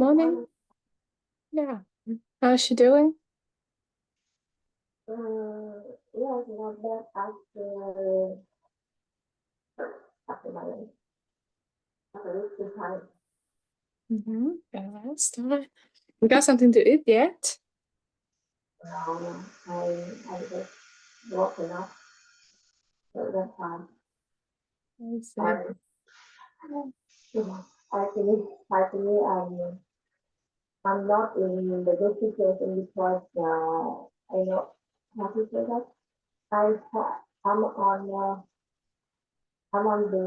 Morning. Yeah. How's she doing? Yeah, not bad after my time. Yeah, that's fine. You got something to eat yet? I just woken up, so that's fine. I see. Actually, I'm not in the good situation because I know how to say that I'm on the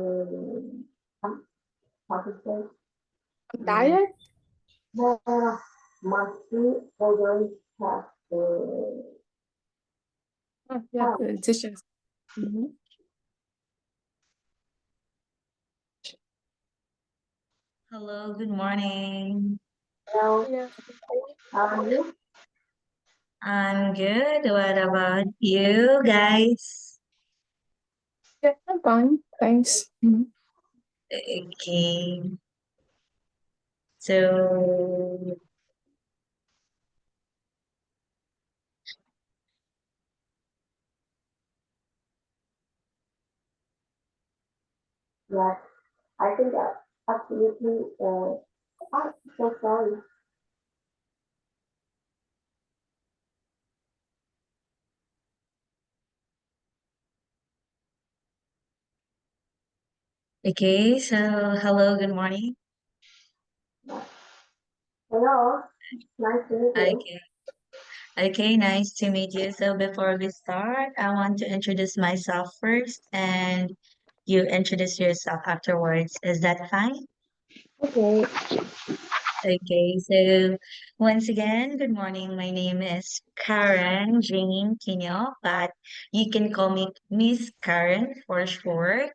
how to say Diet? no, my feet always have the Oh, yeah, the dishes. Hello, good morning. Hello, Yeah. how are you? I'm good. What about you guys? Yeah, I'm fine. Thanks. Okay. So, Yes, I think that absolutely. I'm so sorry. okay, so hello, good morning. Hello, nice to meet you. Okay. Okay, nice to meet you. So before we start, I want to introduce myself first and you introduce yourself afterwards. Is that fine? Okay, Okay, so once again, good morning. My name is Karen Jane Quino, but you can call me Miss Karen for short.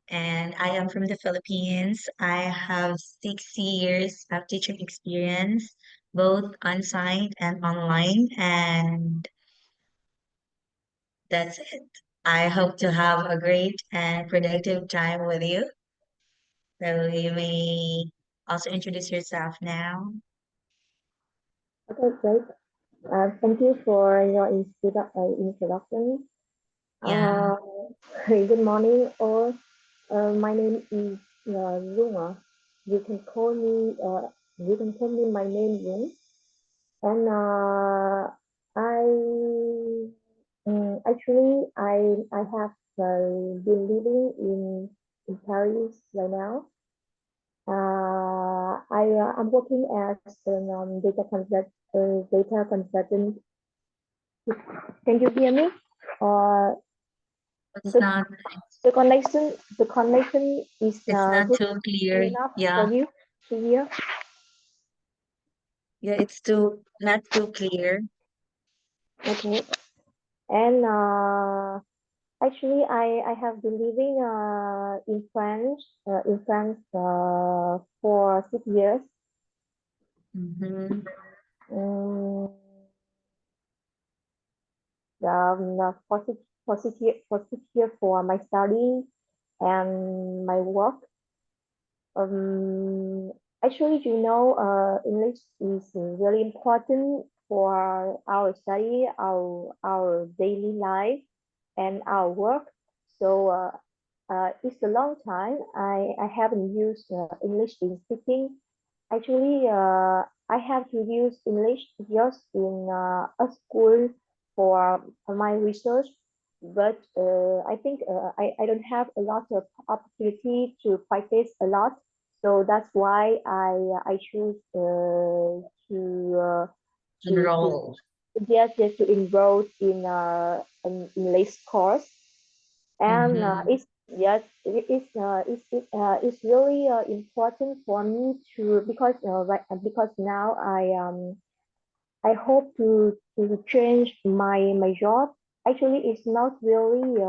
And I am from the Philippines. I have 6 years of teaching experience, both on-site and online, and that's it. I hope to have a great and productive time with you. So you may also introduce yourself now. okay, great. Thank you for your introduction. Yeah. Uh, good morning, all. My name is Lunga. You can call me. My name Lung. And I actually I have been living in Paris right now. I'm working as an data consultant. Can you hear me? Uh, It's the not the connection is it's not good too clear. enough for Yeah. you to hear. Yeah, it's too not too clear. Okay. And actually, I have been living in France for 6 years. Mm-hmm. Um, for 6 years for my study and my work. Um, actually, English is very important for our study, our daily life, and our work. So it's a long time. I haven't used English in speaking. Actually, I have to use English just in a school for my research, but I think I don't have a lot of opportunity to practice a lot. So that's why I choose to Enroll. just to enroll in an English course. And Mm-hmm. it's really important for me to because now I hope to change my job. Actually, it's not really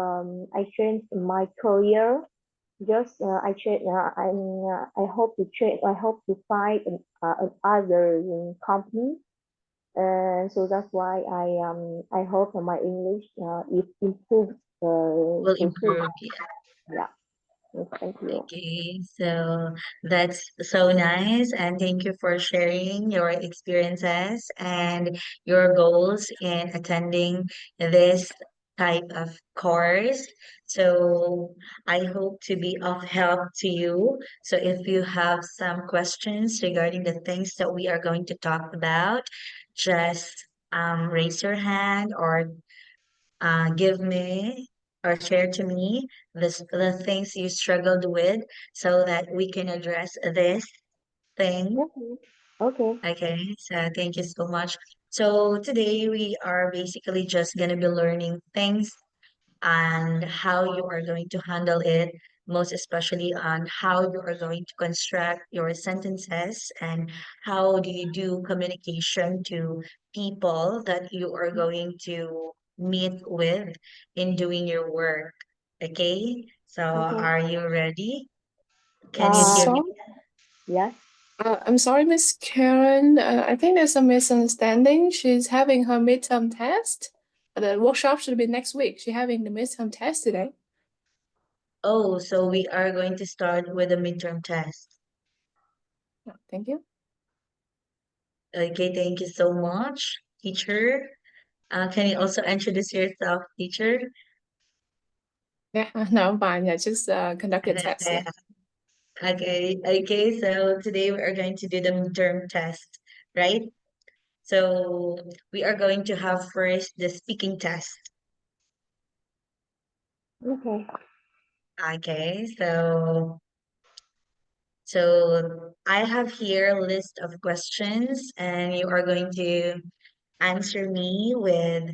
I change my career. Just I change. I hope to change. I hope to find another company. And so that's why I hope that my English is improved Will so soon. improve. Yeah. Yeah. Yes, thank you. Okay, so that's so nice, and thank you for sharing your experiences and your goals in attending this type of course. So I hope to be of help to you. So if you have some questions regarding the things that we are going to talk about, just raise your hand or give me or share to me the things you struggled with so that we can address this thing. Okay. Okay. Okay, so thank you so much. So today we are basically just going to be learning things and how you are going to handle it, most especially on how you are going to construct your sentences and how do you do communication to people that you are going to meet with in doing your work. Okay, so Okay. are you ready? Can you Uh, hear me? So, yes. I'm sorry, Miss Karen. I think there's a misunderstanding. She's having her midterm test. The workshop should be next week. She's having the midterm test today. Oh, so we are going to start with a midterm test. Thank you. Okay, thank you so much, teacher. Can you also introduce yourself, teacher? Yeah, no, I'm fine. Yeah, just conduct your test. Yeah. Okay, okay, so today we are going to do the midterm test, right? So we are going to have first the speaking test. Okay. Okay, so I have here a list of questions and you are going to answer me with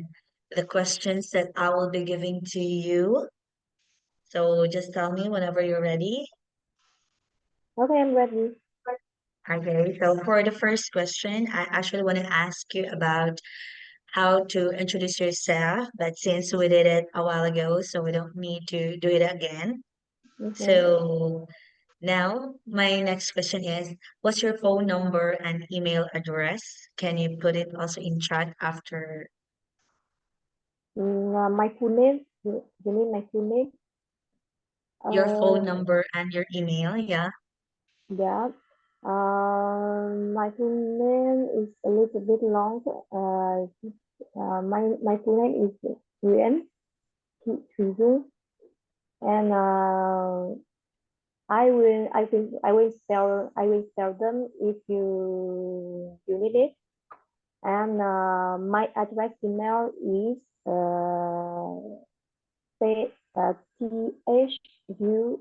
the questions that I will be giving to you. So just tell me whenever you're ready. Okay, I'm ready. Okay, so for the first question, I actually want to ask you about how to introduce yourself, but since we did it a while ago, so we don't need to do it again. Okay. So now my next question is, what's your phone number and email address? Can you put it also in chat after My full name. You mean my full name? your phone Uh, number and your email? Yeah. yeah. My full name is a little bit long. My full name is Nguyễn Thị Thùy Dung, and I will spell them if you need it. And my address email is t h u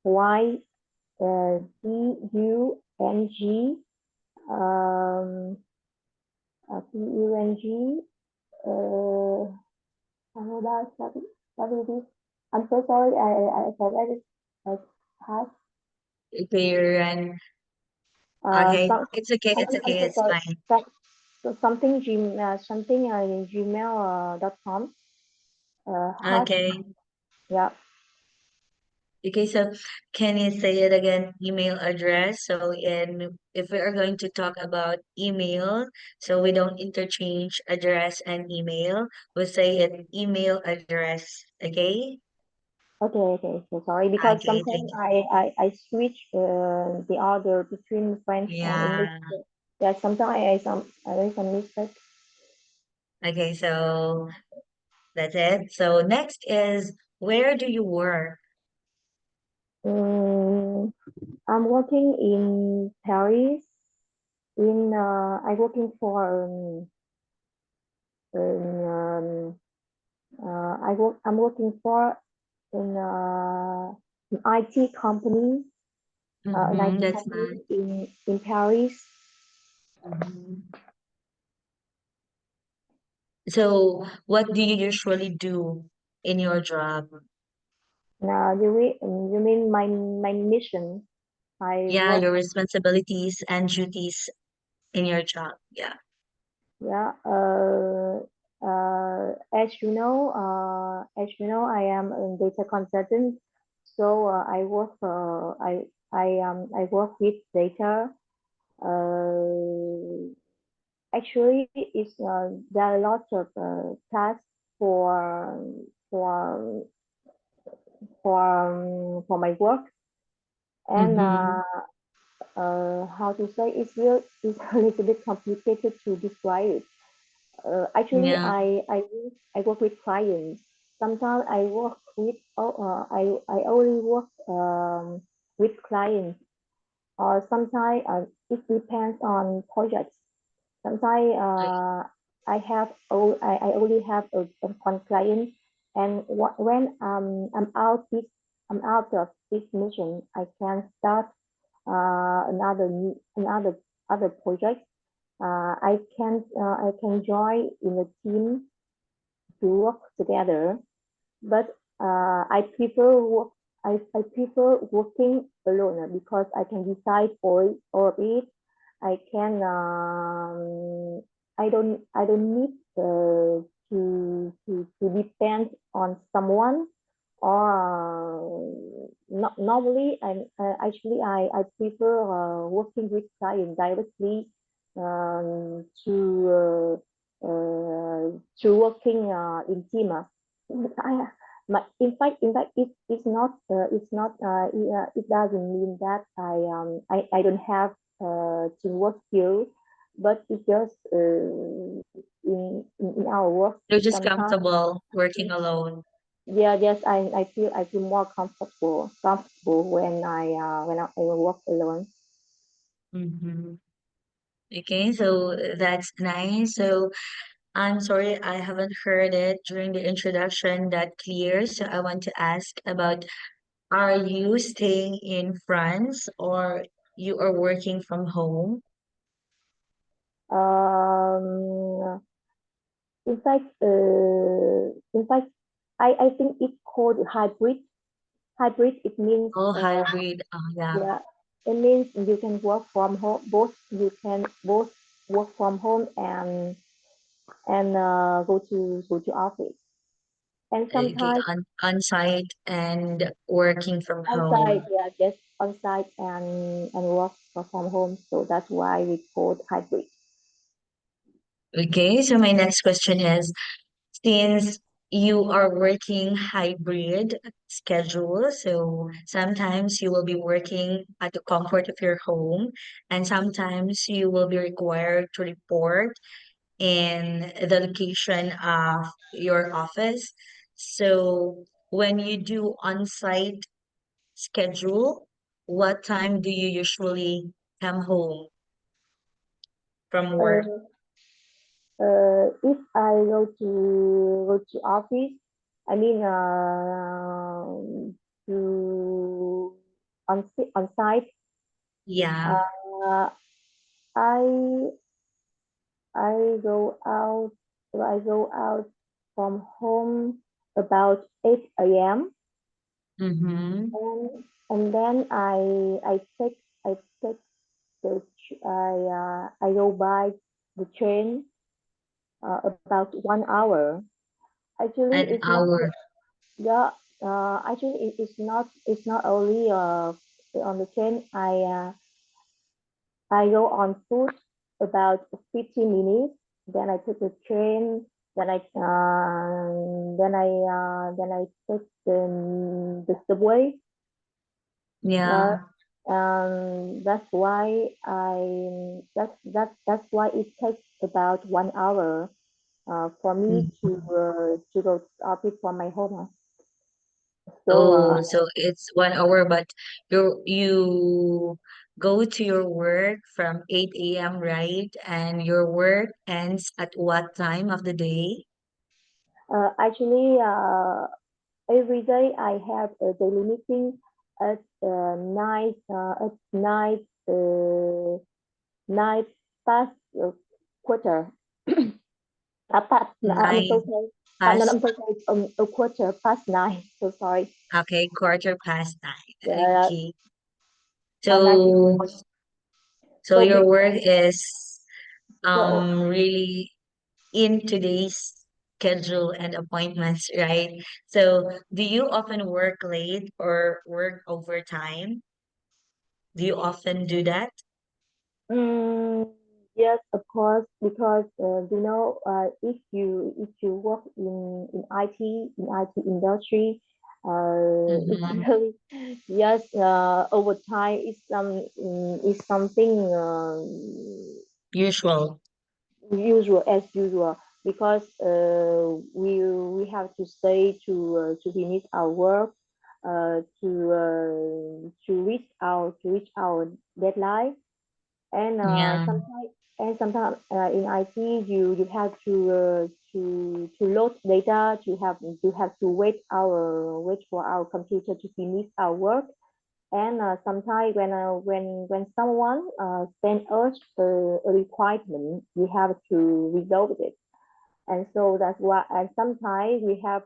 y Dung um, Pung. How about what is this? I'm so sorry. I forgot it. I have Okay, and okay, some. it's I'm okay, so it's sorry. fine. Something gmail.com. Has Okay. Yeah. Okay, so can you say it again, email address? So if we are going to talk about email, so we don't interchange address and email, we say it email address. Okay? Okay. Okay. So sorry because Okay, sometimes thank you. I switch the order between French and English. Yeah. Yeah. Sometimes I make some mistake. Okay, so that's it. So next is where do you work? Mm, I'm working in Paris. I'm working for um, I'm working for in an IT company, an Mm-hmm, IT that's company nice. in Paris. Mhm. So what do you usually do in your job? Now, you mean my mission? I Yeah, work. your responsibilities and duties in your job. Yeah. Yeah. I am a data consultant. So I work with data. Uh, Actually, there are lots of tasks for for my work. And Mm-hmm. how to say, it's a little bit complicated to describe it. Actually, Yeah. I work with clients. Sometimes I work with I only work with clients, or sometimes it depends on projects. Sometimes I only have one client, and when I'm out of this mission, I can start another other project. I can join in a team to work together, but I prefer working alone because I can decide all of it. I can I don't need to depend on someone, or not normally. I prefer working with client directly, to working in team. I, in fact, it doesn't mean that I don't have teamwork skill, but it's just in our work You're just sometimes. comfortable working alone. Yeah, yes, I feel more comfortable when I work alone. Mm-hmm. Okay, so that's nice. So I'm sorry I haven't heard it during the introduction that clear. So I want to ask about, are you staying in France or you are working from home? Um, in fact, I think it's called hybrid. Hybrid, it means Oh, hybrid. Oh, yeah. yeah, it means you can work from home. You can both work from home and go to office. And Okay, sometimes on site and working from on site, home. yeah, just on site and work from home. So that's why we call hybrid. Okay, so my next question is, since you are working hybrid schedule, so sometimes you will be working at the comfort of your home, and sometimes you will be required to report in the location of your office. So when you do on-site schedule, what time do you usually come home from work? Uh, if I go to office, I mean to on site, Yeah. uh, I go out I go out from home about 8 a.m. Mm-hmm. and then I take I go by the train about 1 hour. Actually, An it's not hour. yeah. Actually, it's not only on the train. I go on foot about 50 minutes. Then I take the train. Then I take the subway. Uh, Yeah. that's why it takes about 1 hour for me to go to office from my home. So Oh, so it's 1 hour, but you go to your work from 8 a.m., right? And your work ends at what time of the day? actually, every day I have a daily meeting at night night past quarter. I'm so Nine sorry. No, past, I'm so sorry. A quarter past nine. So sorry. okay, quarter past nine. Uh, Okay. Nine So, p.m. so So your work before is so really in today's schedule and appointments, right? So, do you often work late or work overtime? Do you often do that? Mm, yes, of course, because if you work in IT industry, It's Mm-hmm. really yes. Overtime is something Usual. usual as usual because we have to stay to finish our work to reach our deadline and Yeah. sometimes in IT you have to load data to have to wait for our computer to finish our work and sometimes when someone send us a requirement we have to resolve it and so that's why and sometimes we have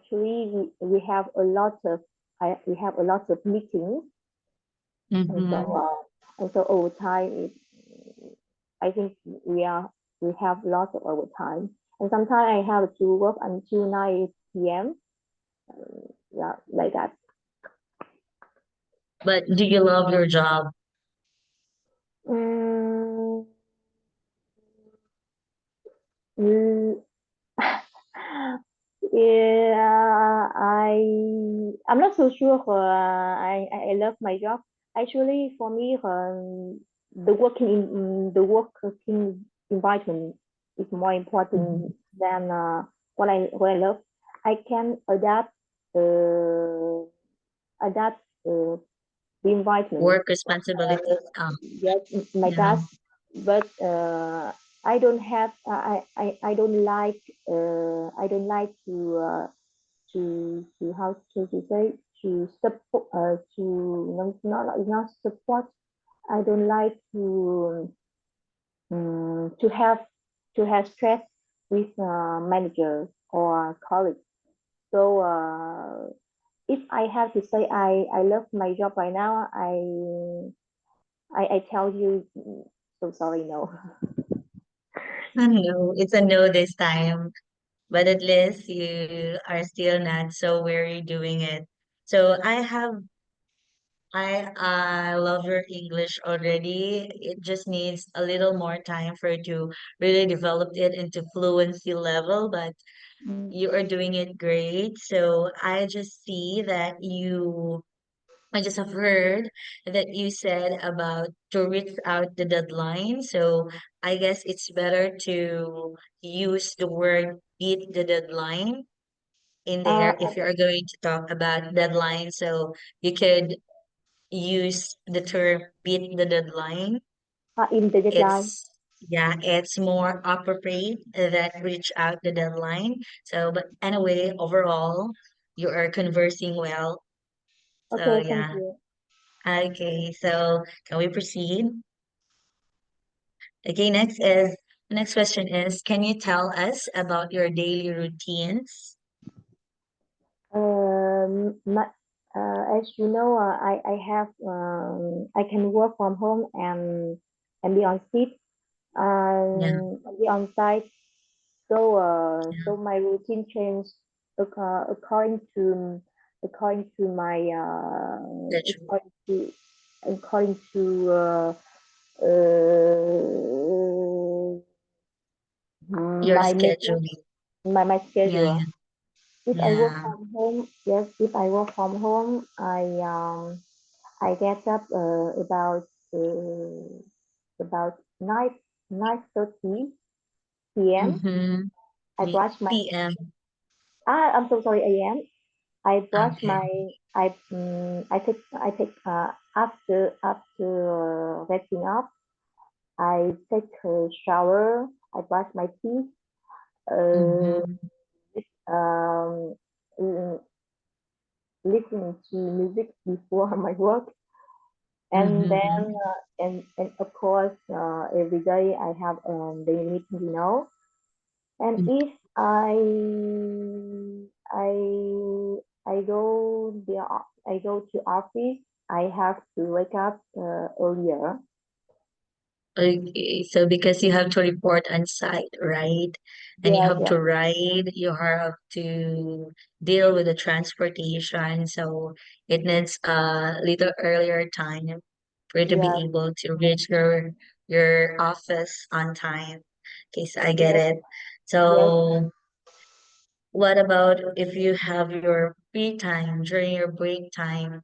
we have a lot of we have a lot of meetings and so Mm-hmm. over time I think we have lots of overtime and sometimes I have to work until 9 p.m. Yeah, like that. But do you love your job? Mm, mm, yeah, I'm not so sure. I love my job. Actually, for me, the working environment is more Mhm. important than what I love. I can adapt the environment Work responsibilities. yes my Yeah. task but I don't have I don't like to how to say to support to not support I don't like to have stress with manager or colleagues so if I have to say I love my job right now I tell you so sorry no. No, it's a no this time. But at least you are still not so weary doing it. So I love your English already. It just needs a little more time for you to really develop it into fluency level, but Mm. you are doing it great. So I just see that I just have heard that you said about to reach out the deadline. So I guess it's better to use the word beat the deadline in Uh, there if you're going to talk about deadline. So you could use the term beat the deadline. in the deadline. It's yeah, it's more appropriate that reach out the deadline. So but anyway, overall, you are conversing well. So Okay, thank yeah. you. Okay, so can we proceed? Okay, next question is, can you tell us about your daily routines? My, as you know, I can work from home and be on site Yeah, be on site. So yeah, so my routine changed according to my schedule. according to uh, Your my method scheduling. my Yeah, schedule. yeah, If I work yeah. from home, yes, if I work from home, I get up about 9:30 p.m. Mm-hmm. I brush my PM. I'm so sorry a.m. I brush Okay. my I take after waking up I take a shower. I brush my teeth. Uh, Mm-hmm. um, listening to music before my work and then Mm-hmm. and of course every day I have daily meeting and if I go to office I have to wake up earlier. Okay, so because you have to report on site, right? And you Yes, have yes, to ride, you have to deal with the transportation, so it needs a little earlier time for you to yes, be able to reach your office on time. Okay, so I get yes, it. yes. So what about if you have your free time, during your break time?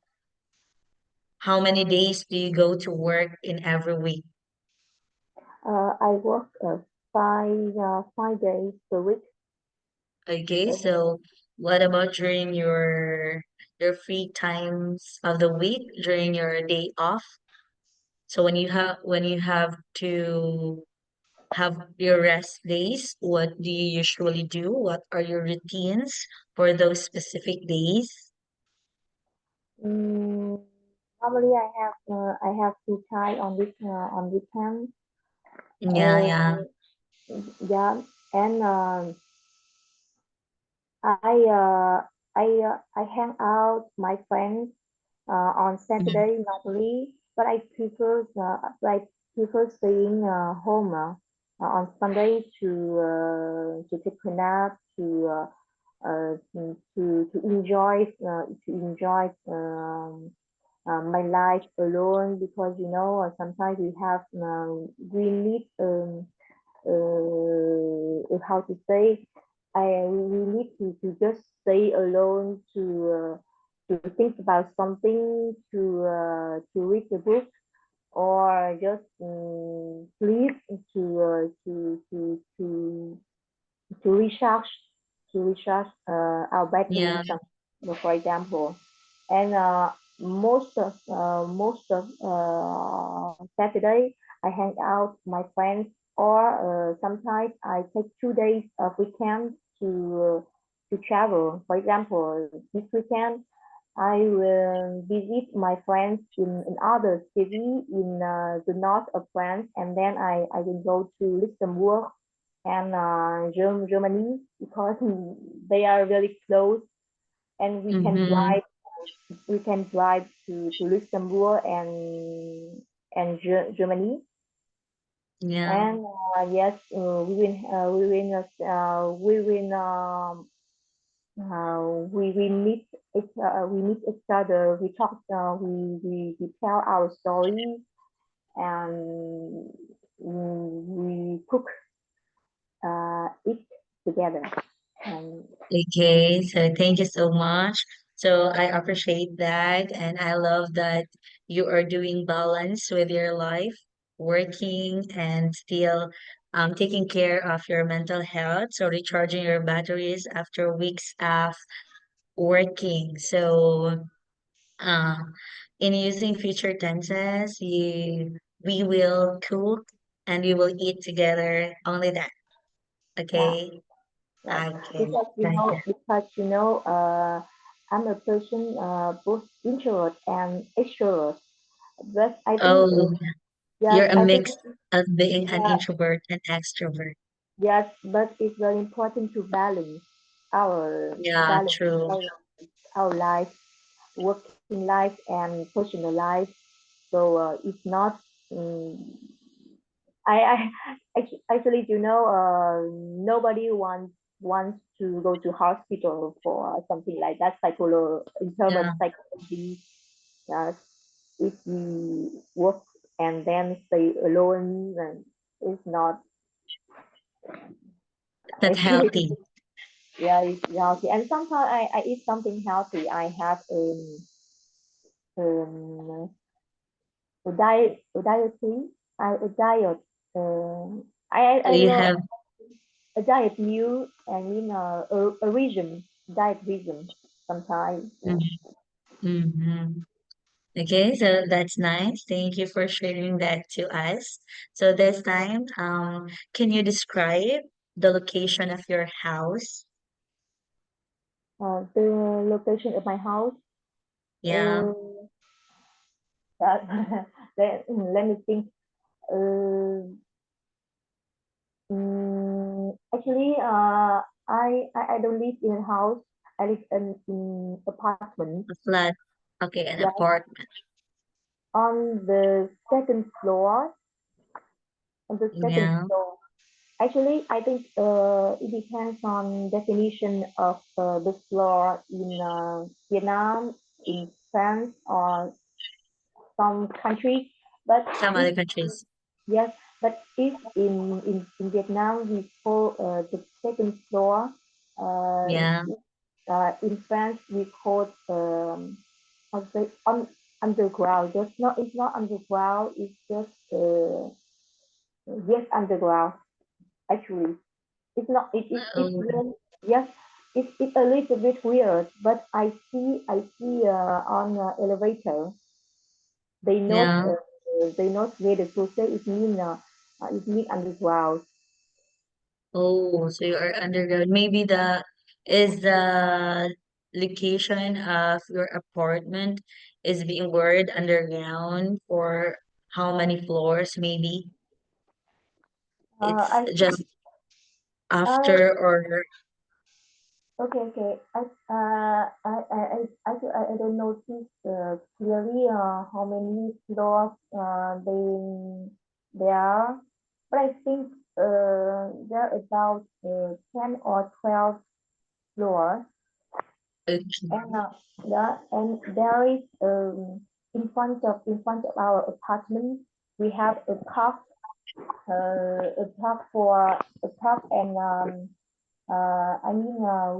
How many days do you go to work in every week? I work 5 days per week. Okay, Uh, so what about during your free times of the week, during your day off? So when you have to have your rest days, what do you usually do? What are your routines for those specific days? mm, Normally, I have to try on weekend. Yeah, yeah. Uh, yeah, and I I hang out my friends on Mm, Saturday normally, but I prefer staying home on Sunday to take a nap to enjoy my life alone, because sometimes we need how to say, we need to just stay alone to think about something, to read the book, or just sleep to recharge our battery, yeah, for example. And most of Saturday I hang out my friends, or sometimes I take 2 days of weekend to travel. For example, this weekend I will visit my friends in other city in the north of France, and then I will go to Luxembourg and Germany, because they are very close, and mm-hmm, we can drive to Luxembourg and Germany. yeah, And yes, we meet each other, we talk, we tell our story, and we cook, eat together. And okay. So thank you so much. So I appreciate that, and I love that you are doing balance with your life, working and still taking care of your mental health, so recharging your batteries after weeks of working. So uh, in using future tenses, we will cook and we will eat together. Only that. yeah, Okay. yes, Okay. because Got that. I'm a person both introvert and extrovert, but I think Oh, yes, you're a I think mix of being an yeah, introvert and extrovert. yes, but it's very important to Yeah, balance true. our life, working life and personal life. So it's not. Um, Actually, nobody wants to go to hospital for something like that. In terms of Yeah, psychology, uh, if we work and then stay alone, then it's not. not Actually, healthy. yeah, it's healthy. And sometimes I eat something healthy. I have um a diet. So I don't you know, have, a diet meal, and a reason, diet reason sometimes. Yeah. mm-hmm. Okay, so that's nice. Thank you for sharing that to us. So this time, can you describe the location of your house? The location of my house. Yeah, Uh, let me think. Uh, Actually, I don't live in a house. I live in apartment. a flat. Okay, an Yeah, apartment. on the second floor. On the second Yeah. floor. Actually, I think it depends on definition of the floor in Vietnam, in France, or some country. But Some if other countries. yes, but if in Vietnam we call the second floor, uh, Yeah. in France we call how to say underground. It's not underground. It's just yes underground. Actually, it's not. It's Oh, really, yes. It's a little bit weird, but I see on elevator yeah. they not where the social it mean underground. Oh, so you are underground. Maybe the location of your apartment is being buried underground for how many floors? Maybe it's I just think I after or okay. I don't notice clearly how many floors they are, but I think there are about 10 or 12 floors, okay. and yeah, and there is in front of our apartment we have a park for a park and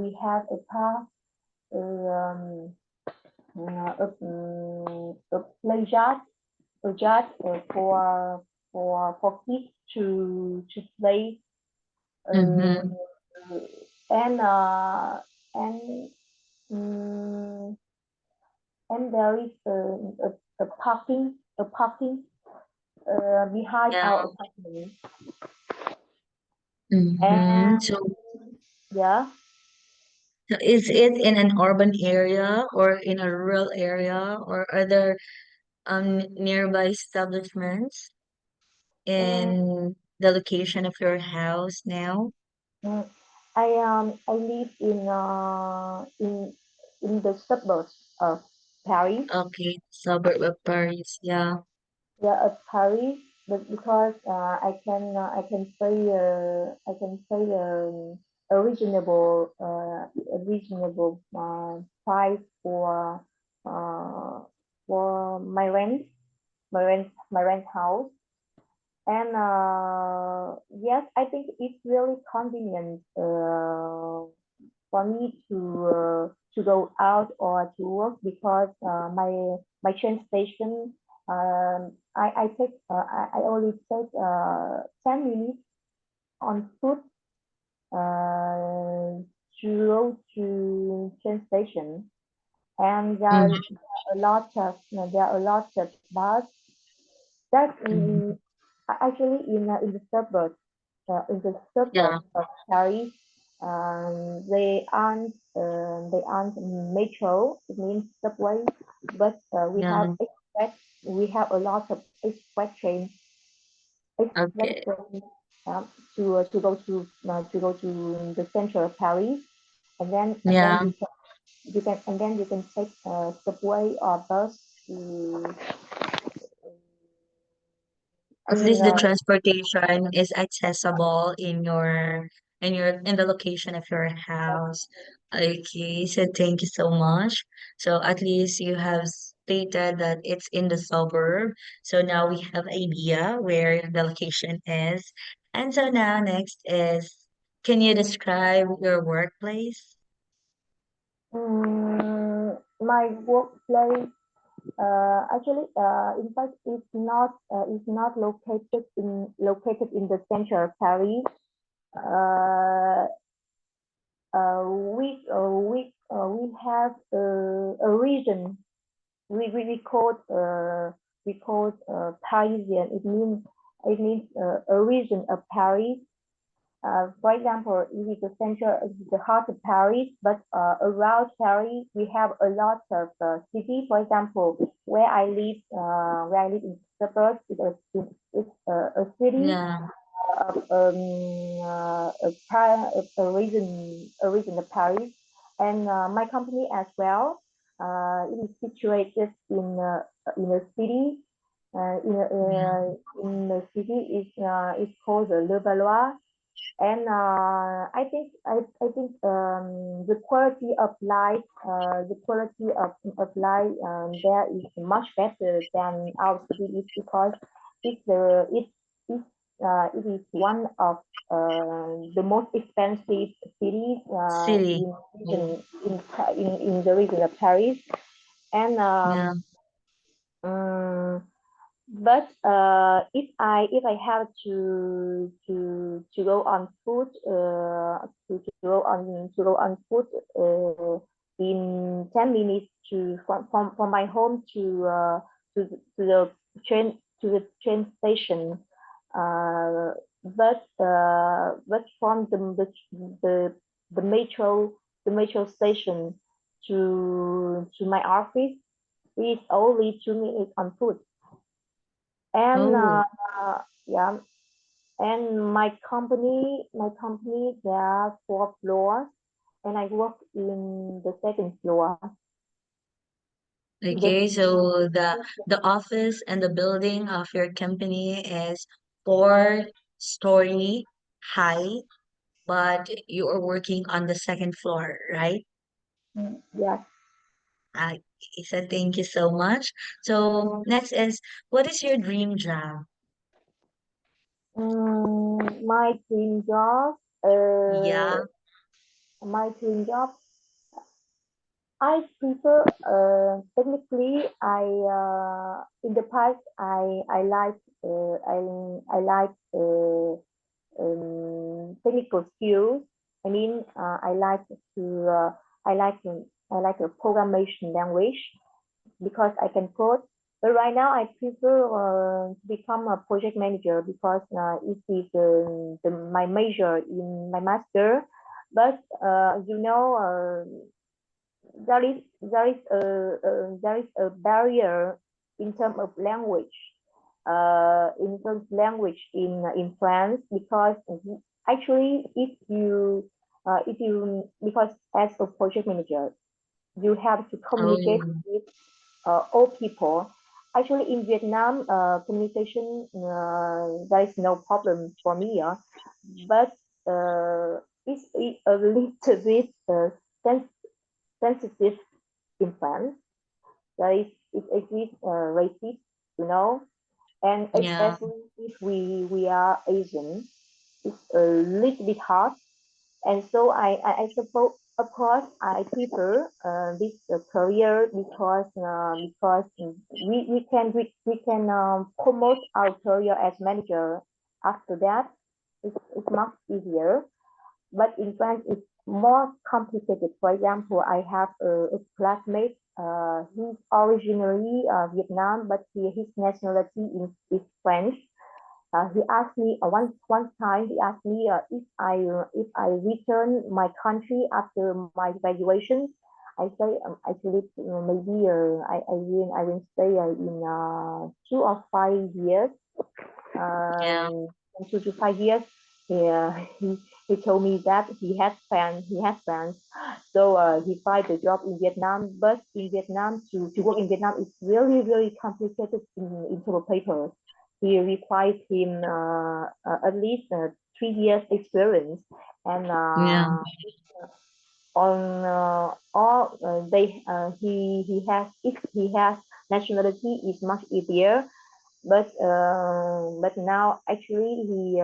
we have a park um, a playground for kids to play uh, Mm-hmm. and and um, and there is a parking behind Yeah. our apartment Mm-hmm. and So, yeah. so is it in an urban area or in a rural area or are there nearby establishments Mm, in the location of your house now? mm. I live in the suburbs of Paris. Okay, suburb of Paris. Yeah. Yeah, of Paris, but because I can pay a reasonable price uh, for my rent house. And yes, I think it's really convenient for me to go out or to work because my train station I only take 10 minutes on foot to go to train station, and there are a lot of bus that Mm-hmm. actually in the Yeah. suburbs of Paris, they aren't metro. It means subway, but Yeah. we have a lot of express Okay. train to go to the center of Paris, and then Yeah. you can take subway or bus to I At mean least the transportation is accessible in the location of your house. Okay, so thank you so much. So at least you have stated that it's in the suburb. So now we have idea where the location is. And so now next is, can you describe your workplace? my workplace. In fact, it's not located in the center of Paris. Uh, we have a region. We call Parisian. It means a region of Paris. For example, it is the center, the heart of Paris, but around Paris, we have a lot of cities. For example, where I live in suburbs, it's a city Yeah, of a region of Paris, and my company as well. It is situated in a city. yeah, In the city is called Le Valois, and of life there is much better than our city is because it's the it's it is one of the most expensive cities City. Oh, in the region of Paris. And yeah. um, but if I have to go on foot to go on foot in 10 minutes from my home to the train station. But from the the metro the metro station to my office is only 2 minutes on foot. And Oh, yeah, and my company there are 4 floors, and I work in the second floor. The okay. So the office and the building of your company is 4-story high, but you are working on the second floor, right? Yes. I said thank you so much. So next is, what is your dream job? My dream job. Yeah. My dream job. I prefer. Technically, I in the past I like technical skills. I mean, I like I like a programmation language because I can code. But right now, I prefer to become a project manager because it is my major in my master. But there is a barrier in terms of language. In France, because actually if you because as a project manager you have to communicate Oh, with all people. Actually, in Vietnam, communication there is no problem for me, but it's a little bit sensitive in France. There is it exists racist, you know, and yeah, especially if we are Asian, it's a little bit hard. And so I suppose, of course, I prefer this career because we can promote our career as manager. After that, it's much easier. But in France, it's more complicated. For example, I have a classmate. He's originally Vietnam, but his nationality is French. He asked me one time. He asked me if I return my country after my graduation. I say actually maybe I will stay in 2 or 5 years. yeah, In 2 to 5 years. Yeah, he told me that he has plans. So he find a job in Vietnam, but in Vietnam to work in Vietnam is really really complicated in terms of papers. He requires him at least 3 years experience, and yeah. on all they he has if he has nationality is much easier, but now actually he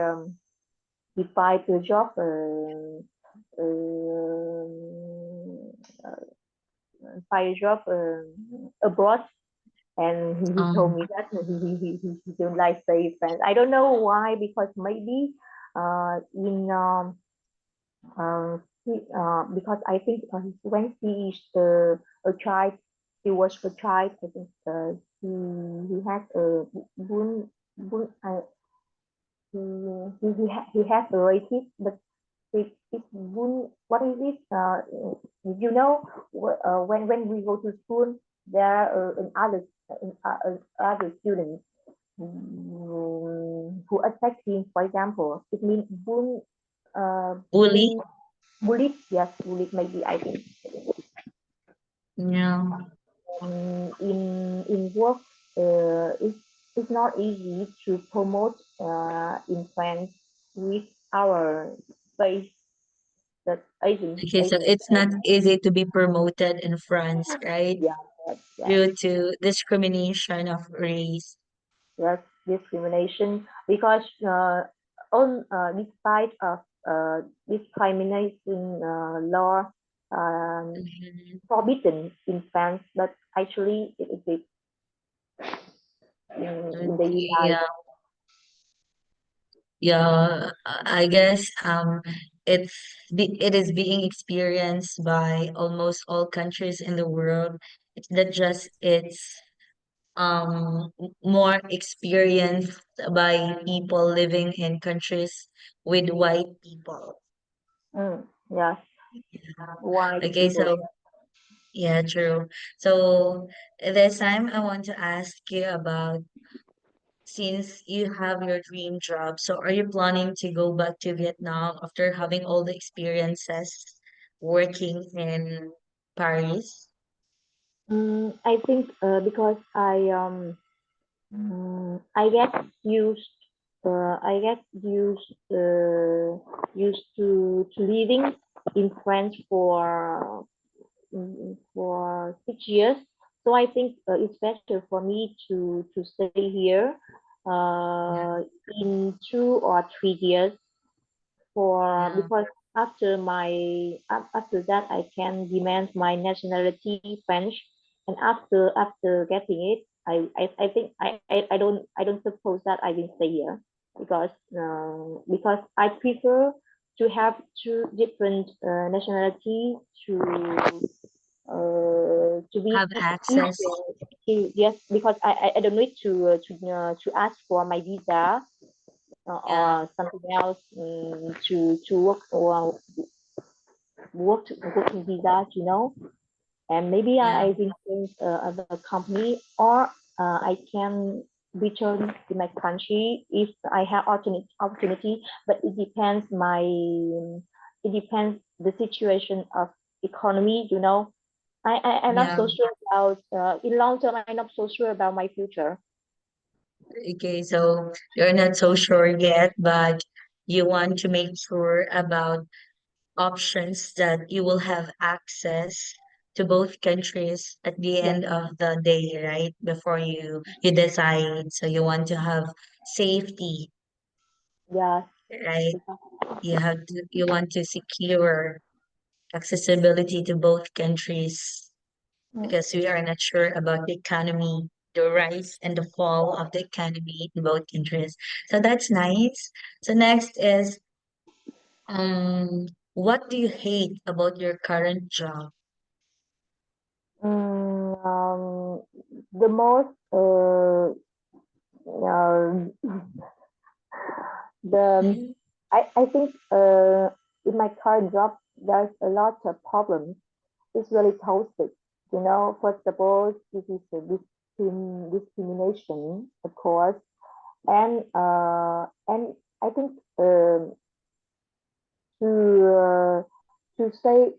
find a job uh, find a job abroad, and he told Um, me that he don't like stay France. I don't know why, because maybe in because I think when he is a child, he was a child. I think he has a bun bun he has a rated, but it's what is it? When we go to school, there are other students who attack him. For example, it means bully. bullied. Yes, bullied. Maybe I think Yeah. in work, it's not easy to promote in France with our face that Okay, so Asian it's not face. easy to be promoted in France, right? Yeah, yes, yes, Due to discrimination of race. yes. discrimination because despite of discrimination law Mhm. forbidden in France, but actually it exists in daily Okay, life. yeah, I guess it is being experienced by almost all countries in the world. It's not just it's more experienced by people living in countries with white people. Yes, Yeah. white Okay, people. so yeah, true. So this time I want to ask you about, since you have your dream job, so are you planning to go back to Vietnam after having all the experiences working in Paris? I think because I get used used to living in France for 6 years. So I think it's better for me to stay here Yeah, uh, in 2 or 3 years for yeah, because after that I can demand my nationality French, and after getting it, I think I don't suppose that I will stay here because I prefer to have two different nationality to be have access. easier to, yes, because I don't need to ask for my visa Yeah, or something else to work or working visa, and maybe yeah, I will change other company, or I can return to my country if I have opportunity. But it depends the situation of economy. I'm not yeah. so sure about in long term. I'm not so sure about my future. Okay, so you're not so sure yet, but you want to make sure about options that you will have access to both countries at the Yeah, end of the day, right? Before you decide. So you want to have safety, yeah, right? You want to secure accessibility to both countries mm, because we are not sure about the economy, the rise and the fall of the economy in both countries. So that's nice. So next is what do you hate about your current job? mm, the most the Mhm. I think in my current job there's a lot of problems. It's really toxic. First of all, this is a discrimination, of course, and I think to uh, to say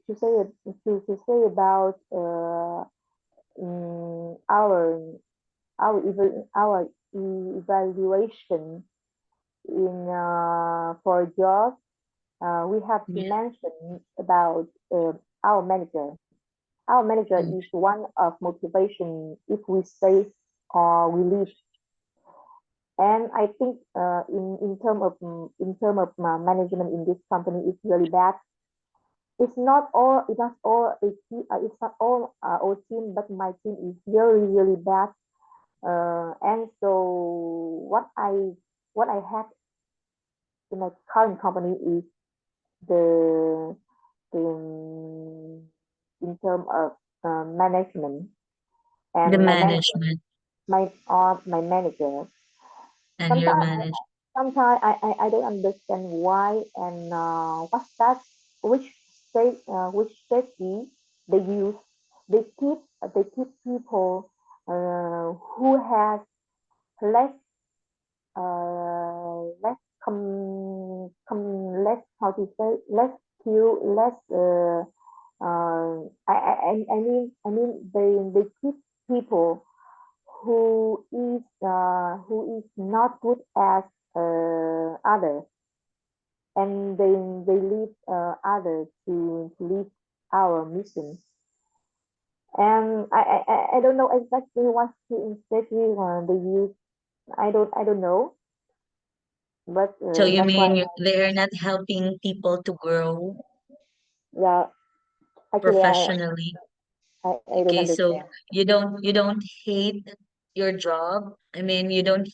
about our our evaluation in for jobs, we have to Yeah. mention about our manager. Our manager Mm. is one of motivation if we stay or we leave. And I think in term of management in this company is really bad. It's not all our team, but my team is really really bad. And so what I have in my current company is the in terms of management The and management my manager. and your Sometimes manager. I don't understand why and what's that which which safety they use. They keep people who has less less less, how to say, less skill, less I mean they keep people who is not good as others, and they leave others to leave our mission. And I don't know exactly what to exactly they use. I don't know, but So you that's why mean they're not helping people to grow yeah, actually professionally? I don't Okay, so understand. you don't hate your job. I mean, you don't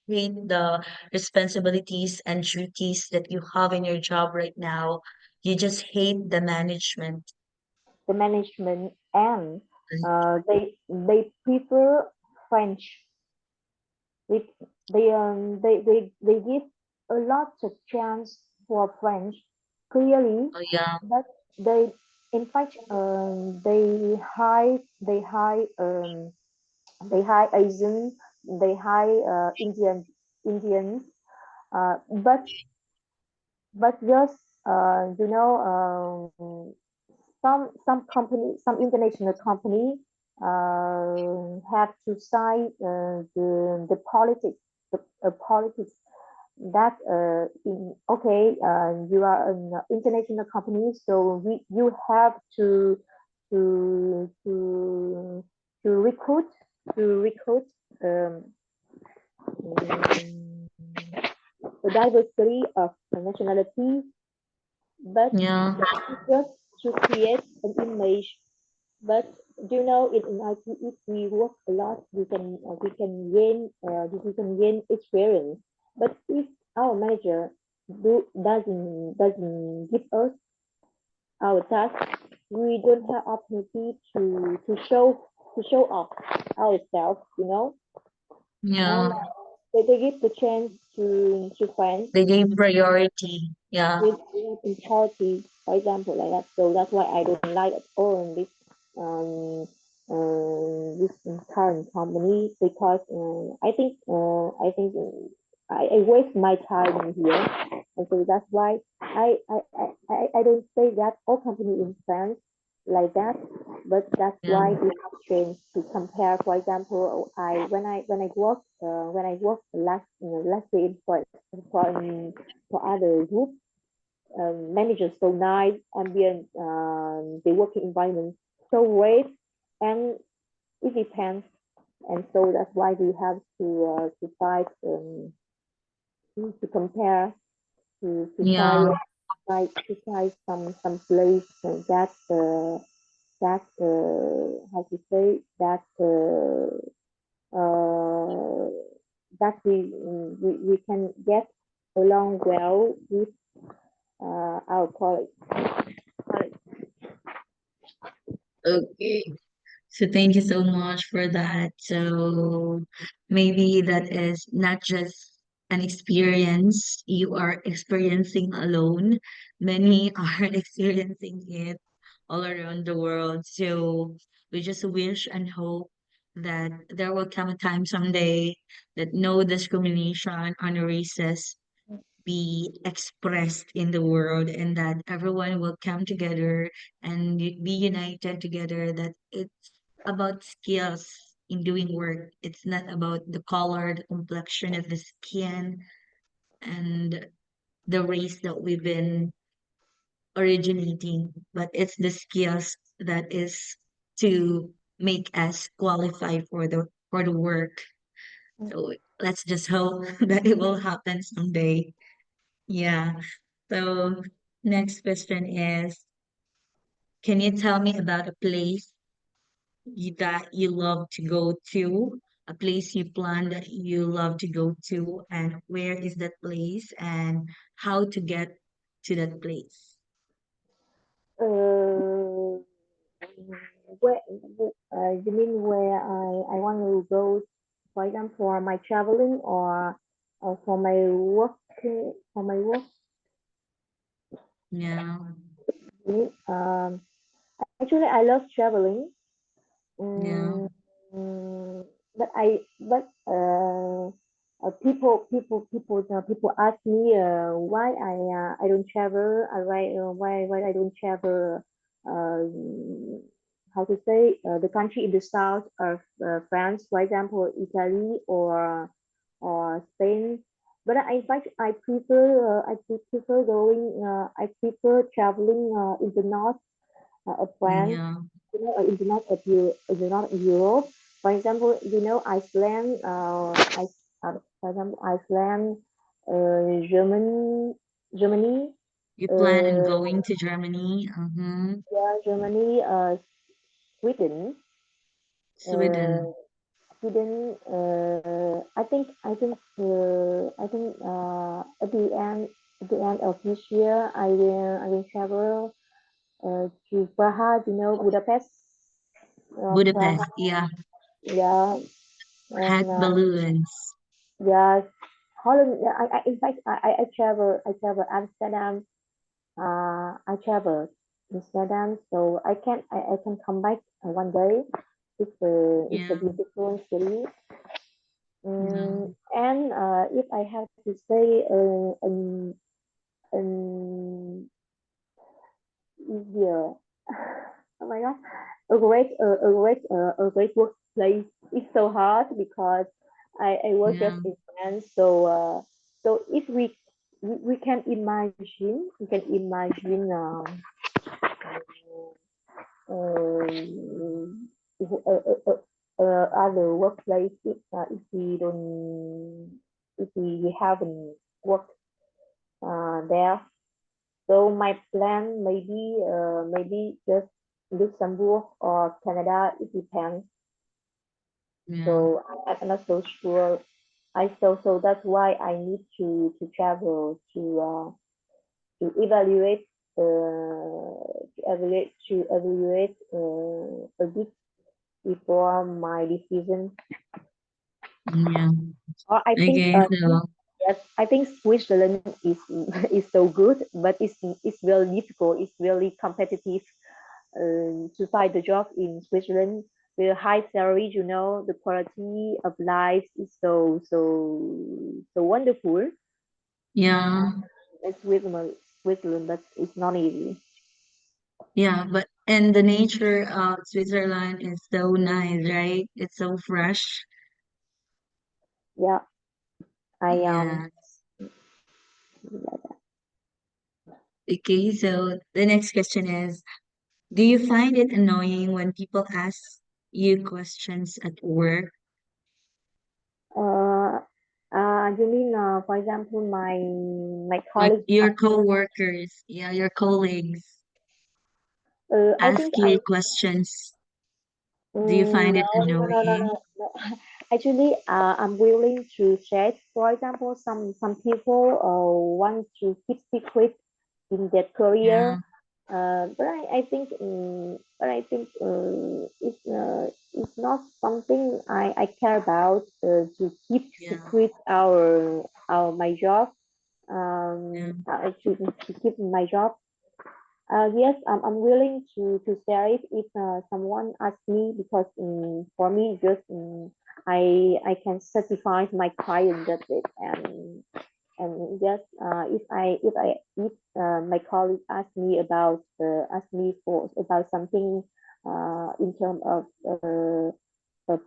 hate the responsibilities and duties that you have in your job right now. You just hate the management. The management and they prefer French. They they give a lot of chance for French clearly, Oh yeah, but they in fact they hire Asian, they hire Indians, but just some company, some international company have to sign the politics, politics that okay, you are an international company, so you have to to recruit to recruit um, um, a diversity of nationality, but yeah, just to create an image. But do you know in IT, if we work a lot, we can gain experience. But if our manager doesn't give us our task, we don't have opportunity to show off ourselves. And yeah. they give the chance to friends They gave priority. Yeah, with authority, for example, like that. So that's why I don't like at all um, this current company because I waste my time here, and so that's why I don't say that all company in France like that, but that's yeah, why we have changed to compare. For example, I when I work last week for other group managers so nice, ambient, the working environment so great, and it depends. And so that's why we have to fight to compare yeah, to find some place that how to say uh, that we can get along well with our colleagues. okay. So thank you so much for that. So maybe that is not just an experience you are experiencing alone. Many are experiencing it all around the world. So we just wish and hope that there will come a time someday that no discrimination on races be expressed in the world, and that everyone will come together and be united together, that it's about skills in doing work. It's not about the color, the complexion of the skin, and the race that we've been originating, but it's the skills that is to make us qualify for the work. So let's just hope that it will happen someday. Yeah. So next question is, can you tell me about a place that you love to go to, a place you plan that you love to go to, and where is that place and how to get to that place? Uh, where you mean where I want to go, for example, for my traveling or for my work? For my work, Yeah, you mean, actually, I love traveling. yeah, Mm, but people ask me why I don't travel. Why I don't travel. How to say the country in the south of France, for example, Italy or Spain. But in fact, I prefer traveling in the north of France, yeah, in the north of Europe. For example, Iceland. For example, Iceland, Germany, Germany, You plan on uh, going to Germany? yeah, Germany, Sweden, uh, Sweden, Sweden. At the end of this year, I will travel to Prague. You know, Budapest, Prague. Budapest, yeah, Yeah, hot and balloons. yeah, Holland. Yeah, in fact, I travel Amsterdam. I travel Amsterdam, so I can come back one day. It's a Yeah, beautiful city. yeah, And if I have to say an easier, oh my god, a great workplace. It's so hard because I work yeah, just in France. So so if we can imagine, other workplace if we haven't worked there. So my plan maybe just Luxembourg or Canada. It depends. yeah, So I'm not so sure. So that's why I need to travel to evaluate to evaluate a bit before my decision. yeah. Or I think Okay, so yes, I think Switzerland is is so good, but it's really difficult. It's really competitive to find a job in Switzerland. The high salary, you know, the quality of life is so wonderful. yeah, It's Switzerland, but it's not easy. yeah, but and the nature of Switzerland is so nice, right? It's so fresh. Yeah, I Yeah. Okay, so the next question is, do you find it annoying when people ask you questions at work? uh you mean for example my Like colleagues your ask me, coworkers, yeah, your colleagues I think ask you questions. Do you find it no, annoying? no. Actually, I'm willing to share. For example, some people want to keep secret in their career, Yeah, but I think it's not something I care about to keep yeah, secret our my job. yeah, To keep my job. Yes, I'm willing to share it if someone asks me because for me just I can satisfy my client that's it and just if my colleague ask me about ask me for about something in terms of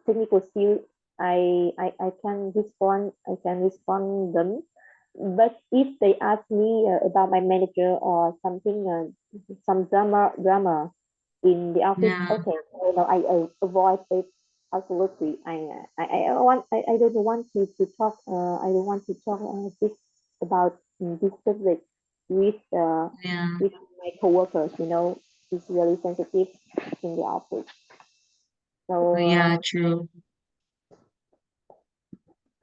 technical skill I can respond them but if they ask me about my manager or something some drama in the office yeah, okay no I avoid it absolutely I don't want to talk I don't want to talk this about this subject with uh, yeah, with my coworkers you know it's really sensitive in the office so yeah, true.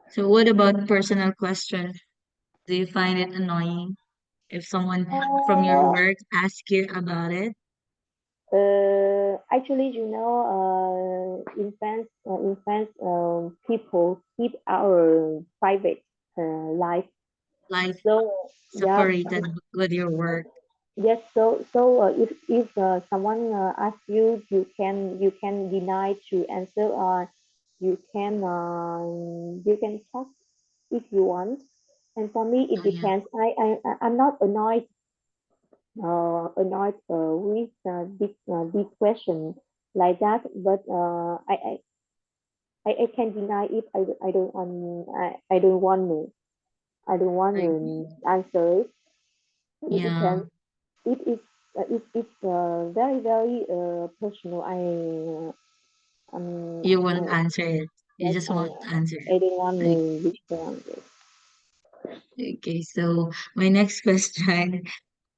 So what about personal questions? Do you find it annoying if someone from your uh, work asks you about it? actually, you know, in France, people keep our private life. Like So yeah, separated with your work? yes. If someone asks you, you can deny to answer, or you can talk if you want. And for me, it Yeah, depends. I'm not annoyed with this question like that, but I can deny if I don't want like, to answer it. It yeah, depends. It's very personal. you won't I answer it. You Yes, just won't answer. I didn't want Okay, to respond this. okay, so my next question,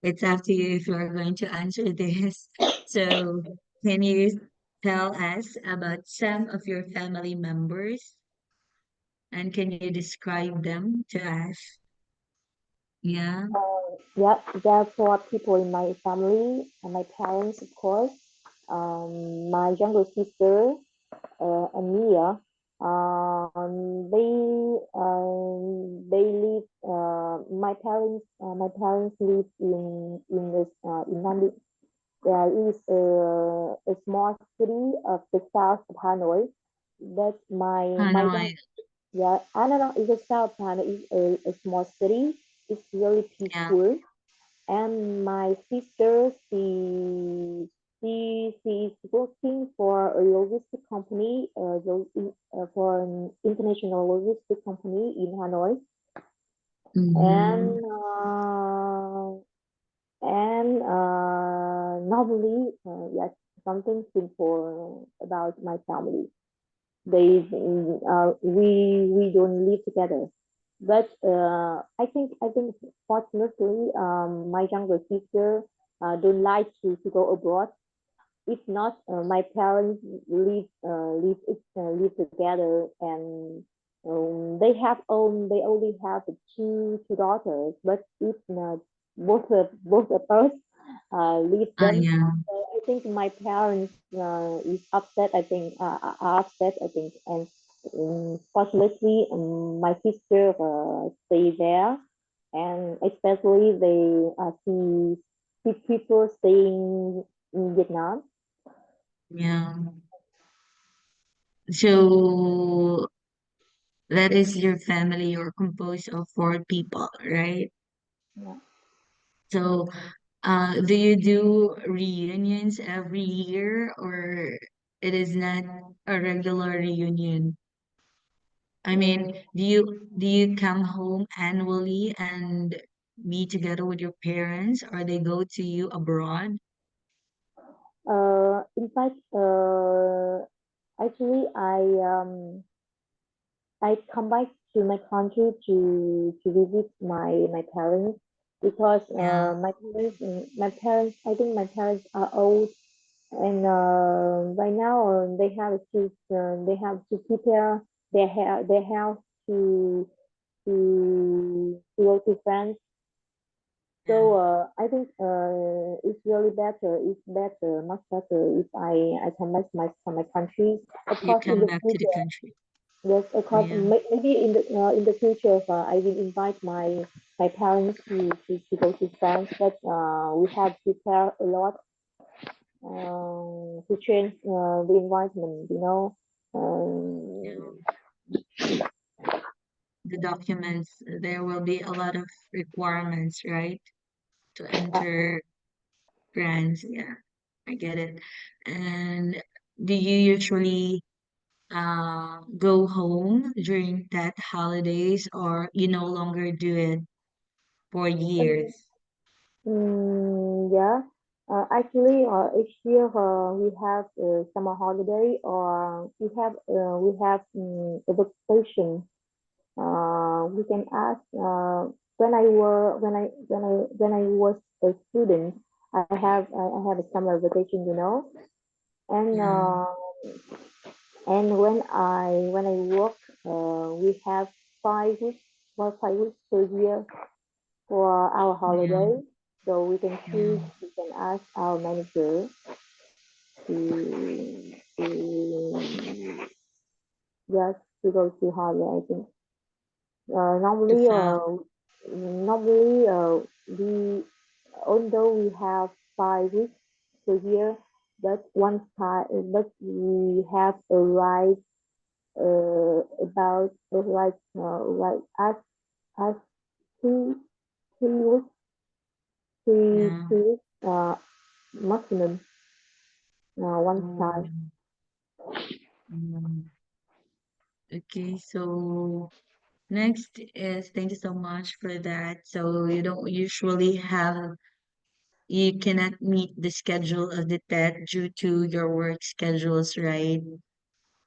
it's up to you if you are going to answer this. So, can you tell us about some of your family members and can you describe them to us? Yeah. Yeah, there are four people in my family, and my parents, of course, my younger sister, and Mia. They live. My parents live in Nam. There is a small city of the south of Hanoi. That's my Hanoi. younger. Yeah, I don't know. It's a south Hanoi. It's a small city. It's really Yeah. peaceful. And my sister, she is working for a logistic company, for an international logistic company in Hanoi. Mm-hmm. And normally, yes, something simple about my family. We don't live together, but I think fortunately, my younger sister don't like to go abroad. If not, my parents live together, and they only have two daughters. But if not, both of us leave Ah, them. yeah. So I think my parents is upset. I think are upset. I think, and fortunately, my sister stay there, and especially they see people staying in Vietnam. Yeah. So that is your family. You're composed of four people, right? Yeah. So, do you do reunions every year or it is not a regular reunion? I mean, Mm, do you come home annually and be together with your parents or they go to you abroad? in fact, actually, I come back to my country to visit my parents, because Yeah, my parents, I think my parents are old, and right now they have to prepare their health to to go to France. yeah. So I think it's really better. It's better, much better if I come back to my country. Of You course, in come the back to the future, country. yes, of course, Yeah, maybe in the future, I will invite my parents to go to France. But we have to prepare a lot to change the environment. yeah. Um, The documents, there will be a lot of requirements, right? To enter France. Yeah, I get it. And do you usually go home during that holidays or you no longer do it for years? Yeah. Actually, each year we have summer holiday, or we have a vacation. We can ask. When I was a student, I have a summer vacation, and Yeah, when I work, we have 5 weeks, well, 5 weeks per year for our yeah, holiday. So we can yeah. choose, we can ask our manager to just to go to holiday. I think uh, To normally, file. uh, normally we although we have 5 weeks per year, but we have a right about as as two 3 weeks, three Yeah. 3 weeks maximum one Oh, time. mm. Okay, so next is thank you so much for that. So you don't usually have you cannot meet the schedule of the TED due to your work schedules, right?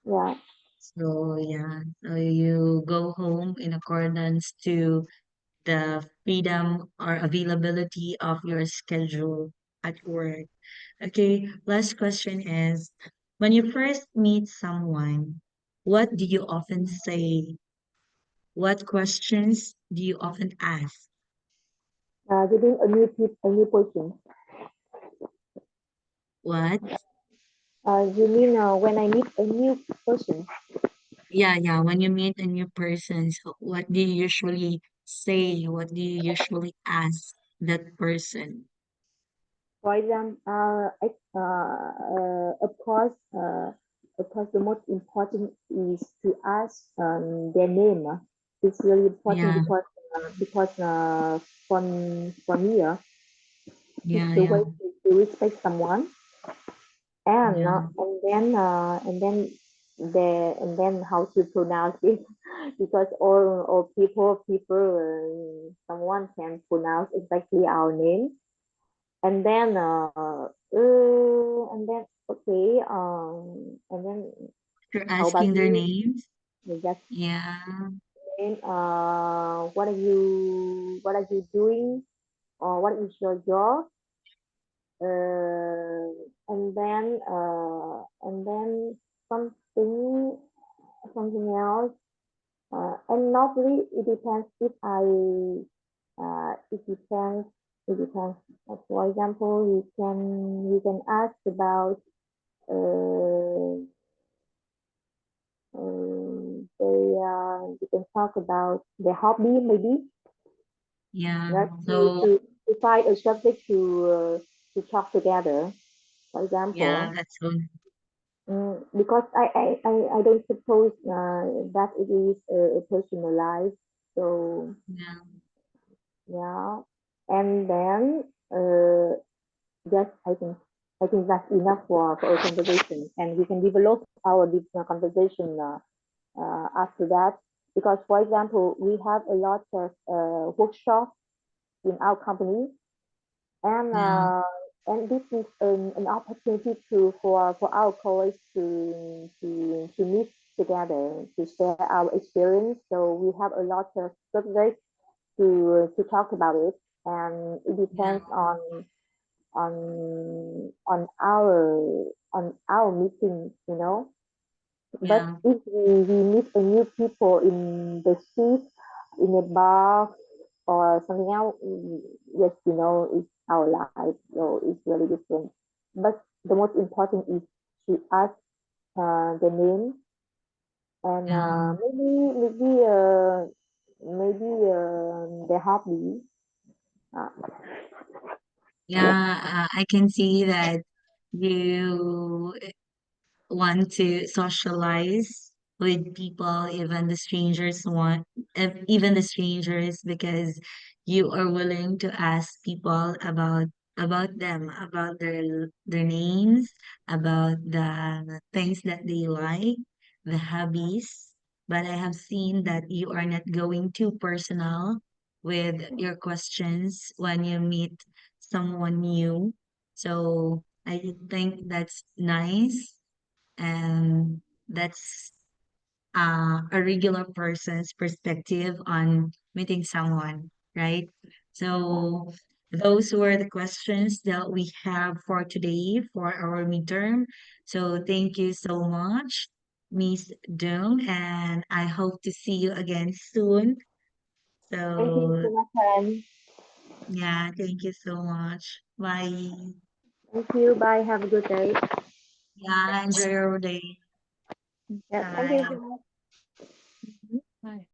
Yeah. So yeah, so you go home in accordance to the freedom or availability of your schedule at work. Okay, last question is, when you first meet someone, what do you often say? What questions do you often ask? Giving a new person. What? You mean when I meet a new person? Yeah, yeah. When you meet a new person, so what do you usually say? What do you usually ask that person? For example, of course, the most important is to ask their name. It's really important Yeah, because for me, it's yeah, the yeah, way to respect someone, and yeah, and then how to pronounce it because all people someone can pronounce exactly our name, and then okay, and then you're how about asking their you? names? That's Yeah, name. What are you doing, or what is your job? uh, and then something something else. And normally it depends if I it depends it depends. For example, you can ask about you can talk about their hobby maybe, yeah. right? So, To find a subject to talk together. For yeah, example, that's so, because I don't suppose that it is a personal life. So yeah, yeah, and then just I think that's enough for a conversation, and we can develop our deep conversation after that. Because for example, we have a lot of workshops in our company, and yeah, this is an opportunity for our colleagues to meet together to share our experience. So we have a lot of subjects to talk about it, and it yeah, depends on our meeting, you know. But yeah, if we meet a new people in the street, in a bar, or something else, yes, it's our life, so it's really different. But the most important is to ask the name, and yeah. maybe the hobby. Uh, Yeah, I can see that you want to socialize with people, even the strangers want, even the strangers, because you are willing to ask people about them, about their names, about the things that they like, the hobbies. But I have seen that you are not going too personal with your questions when you meet someone new. So I think that's nice, and that's a regular person's perspective on meeting someone, right? So those were the questions that we have for today for our midterm. So thank you so much, Miss Dung, and I hope to see you again soon. Thank you So so much, Karen. yeah, thank you so much. Bye. Thank you. Bye. Have a good day. Yeah, enjoy your day. Yeah, thank you Bye. so much. Bye.